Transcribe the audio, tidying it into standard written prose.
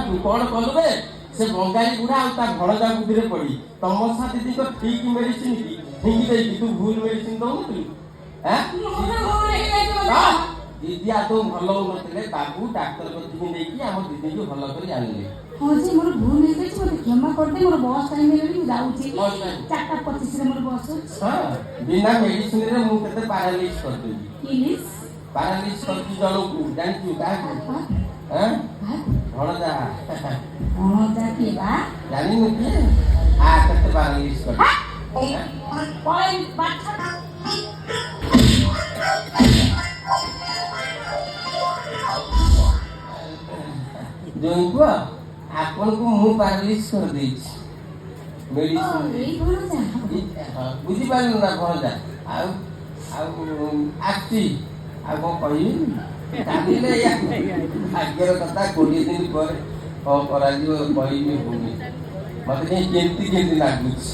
ତୁ କଣ କଲୁ ରେ? ସେ ବଙ୍ଗାଳୀ ବୁଢା ଆଉ ତା ଭଣଜା ବୁଦ୍ଧିରେ ପଡି ତମସା ଦିଦିଙ୍କ ଠିକ ମେଡିସିନ କି ଫିଙ୍ଗି ଦେଇକି ତୁ ଭୁଲ ମେଡିସିନ ଦଉନଥିଲୁ। ଦିଦି ଆଦୌ ଭଲ ହଉନଥିଲେ। ବାବୁ ଡାକ୍ତର କତିକି ନେଇକି ଆମ ଦିଦିଙ୍କୁ ଭଲ କରି ଆଣିଲେ। ହଁ ଯେ ମୋର ଭୁଲ ହେଇଯାଇଛି, ମୋତେ କ୍ଷମା କରିଦେ। ମୋର ବସ୍ ଟାଇମ୍ ହେଇଗଲାଣି, ମୁଁ ଯାଉଛି। 4:25ରେ ମୋର ବସ୍ ଅଛି। ହଁ, ବିନା ମେଡିସିନରେ ମୁଁ କେତେ ପାରାଲିସ୍ କରିଦେବି। ପାରାଲିସ୍ କରିଛି ଜଣକୁ, ଜାଣିଛୁ କାହାକୁ? ଭଣଜା। ଭଣଜା କିଏ ବା? ଜାଣିନୁ କିଏ? କେତେ ପାରାଲିସ୍ କରିଛି। ଯୋଉ ଆପଣଙ୍କୁ ମୁଁ ପାରାଲିସ୍ କରିଦେଇଛି ମେଡିସିନ। ବୁଝିପାରିଲୁ ନା ଭଣଜା? ଆଉ ଆସିଛି ଆଉ କଣ କହିବି? କାନ୍ଦିଲେ ଭାଗ୍ୟର କଥା। 20 ଦିନ ପରେ କଣ କରାଯିବ କହିବି ହଉନି। ମତେ କାହିଁ କେମିତି ଲାଗୁଛି।